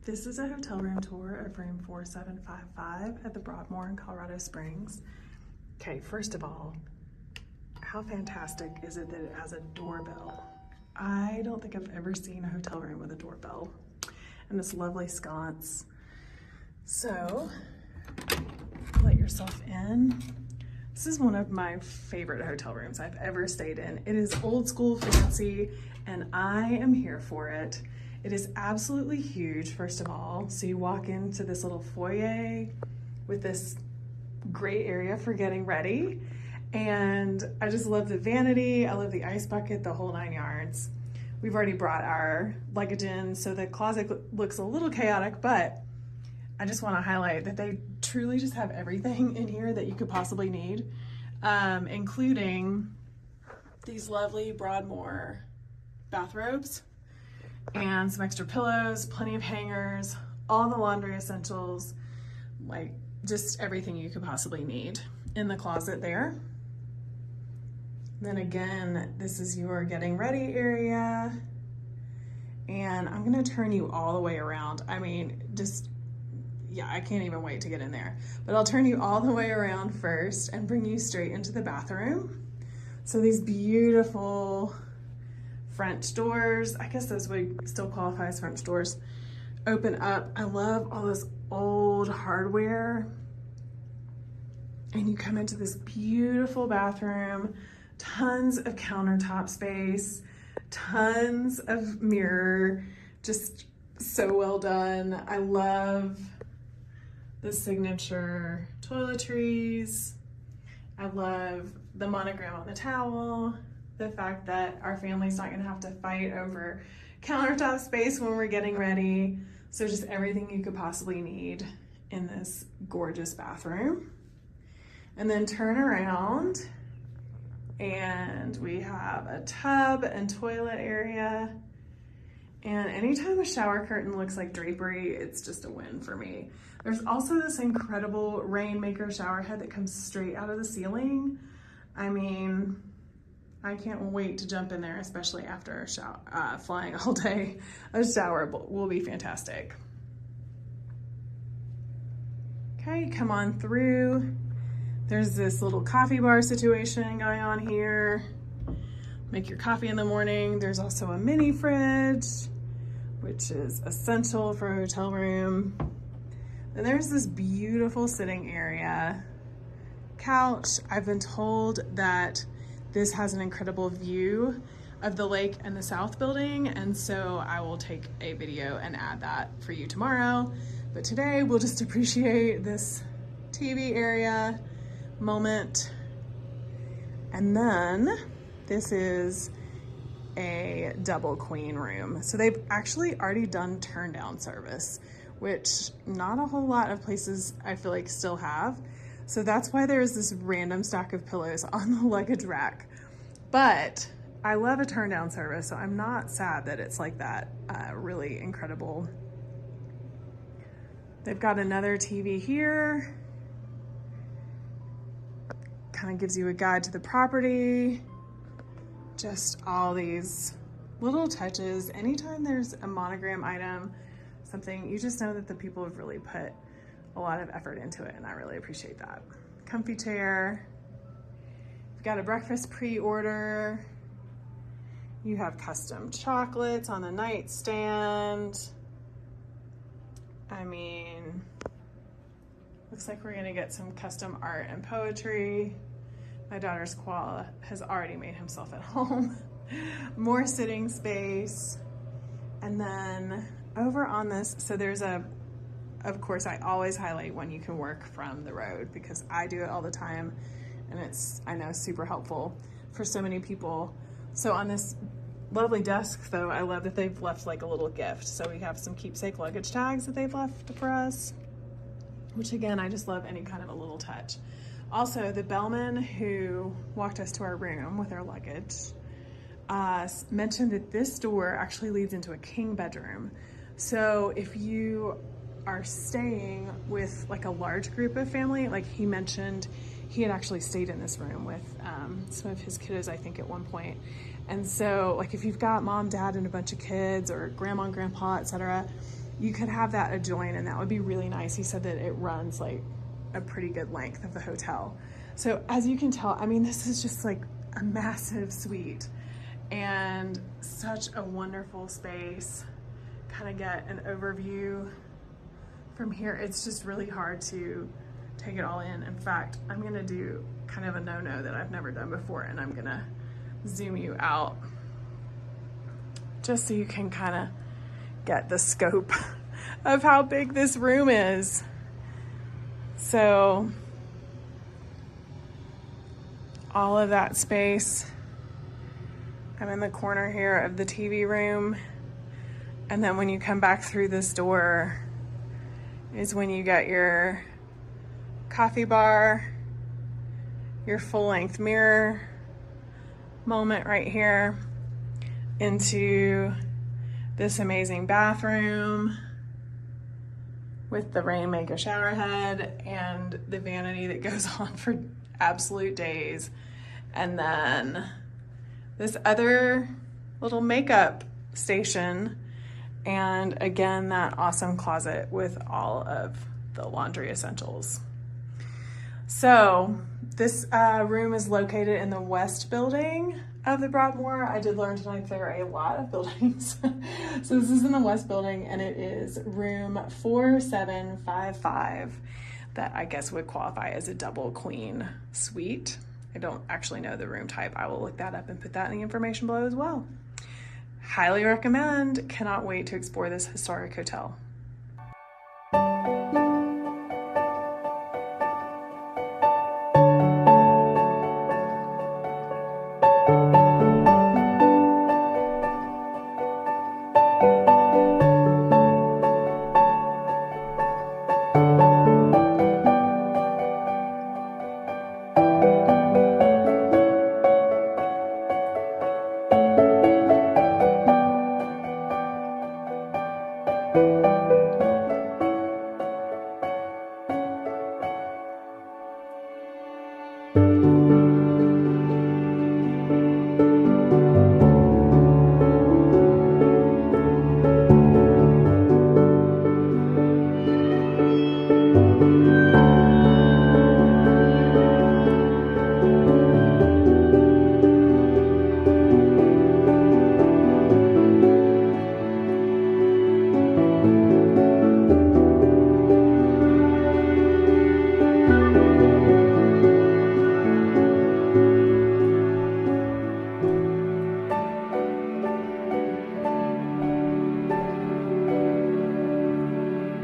This is a hotel room tour of room 4755 at the Broadmoor in Colorado Springs. Okay, first of all, how fantastic is it that it has a doorbell? I don't think I've ever seen a hotel room with a doorbell. And this lovely sconce. So, let yourself in. This is one of my favorite hotel rooms I've ever stayed in. It is old school fancy, and I am here for it. It is absolutely huge, first of all. So you walk into this little foyer with this great area for getting ready. And I just love the vanity. I love the ice bucket, the whole 9 yards. We've already brought our luggage in, so the closet looks a little chaotic, but I just want to highlight that they truly just have everything in here that you could possibly need, including these lovely Broadmoor bathrobes and some extra pillows, plenty of hangers, all the laundry essentials, like just everything you could possibly need in the closet there. Then again, this is your getting ready area. And I'm gonna turn you all the way around. I mean, yeah, I can't even wait to get in there. But I'll turn you all the way around first and bring you straight into the bathroom. So these beautiful French doors, I guess those would still qualify as French doors, open up. I love all this old hardware. And you come into this beautiful bathroom, tons of countertop space, tons of mirror, just so well done. I love the signature toiletries. I love the monogram on the towel, the fact that our family's not gonna have to fight over countertop space when we're getting ready. So just everything you could possibly need in this gorgeous bathroom. And then turn around and we have a tub and toilet area. And anytime a shower curtain looks like drapery, it's just a win for me. There's also this incredible Rainmaker shower head that comes straight out of the ceiling. I mean, I can't wait to jump in there, especially after a shower, flying all day. A shower will be fantastic. Okay, come on through. There's this little coffee bar situation going on here. Make your coffee in the morning. There's also a mini fridge, which is essential for a hotel room. And there's this beautiful sitting area. Couch. I've been told that this has an incredible view of the lake and the south building, and so I will take a video and add that for you tomorrow. But today we'll just appreciate this TV area moment. And then this is a double queen room. So they've actually already done turn down service, which not a whole lot of places I feel like still have. So that's why there's this random stack of pillows on the luggage rack. But I love a turn down service, so I'm not sad that it's like that. Really incredible. They've got another TV here. Kind of gives you a guide to the property. Just all these little touches. Anytime there's a monogram item, something, you just know that the people have really put a lot of effort into it, and I really appreciate that. Comfy chair. You've got a breakfast pre-order. You have custom chocolates on the nightstand. I mean, looks like we're gonna get some custom art and poetry. My daughter's koala has already made himself at home. More sitting space. And then over on this, so there's of course I always highlight when you can work from the road because I do it all the time and it's, I know, super helpful for so many people. So on this lovely desk though, I love that they've left like a little gift. So we have some keepsake luggage tags that they've left for us, which again, I just love any kind of a little touch. Also, the bellman who walked us to our room with our luggage mentioned that this door actually leads into a king bedroom. So if you are staying with like a large group of family, like he mentioned, he had actually stayed in this room with some of his kiddos, I think, at one point. And so like if you've got mom, dad, and a bunch of kids, or grandma and grandpa, etc., you could have that adjoin, and that would be really nice. He said that it runs like a pretty good length of the hotel. So as you can tell, I mean, this is just like a massive suite and such a wonderful space. Kind of get an overview from here. It's just really hard to take it all in. In fact, I'm gonna do kind of a no-no that I've never done before, and I'm gonna zoom you out just so you can kind of get the scope of how big this room is. So all of that space. I'm in the corner here of the TV room. And then when you come back through this door is when you get your coffee bar, your full-length mirror moment right here, into this amazing bathroom with the Rainmaker shower head and the vanity that goes on for absolute days. And then this other little makeup station, and again, that awesome closet with all of the laundry essentials. So this room is located in the west building of the Broadmoor. I did learn tonight there are a lot of buildings. So this is in the west building, and it is room 4755 that I guess would qualify as a double queen suite. I don't actually know the room type. I will look that up and put that in the information below as well. Highly recommend. Cannot wait to explore this historic hotel.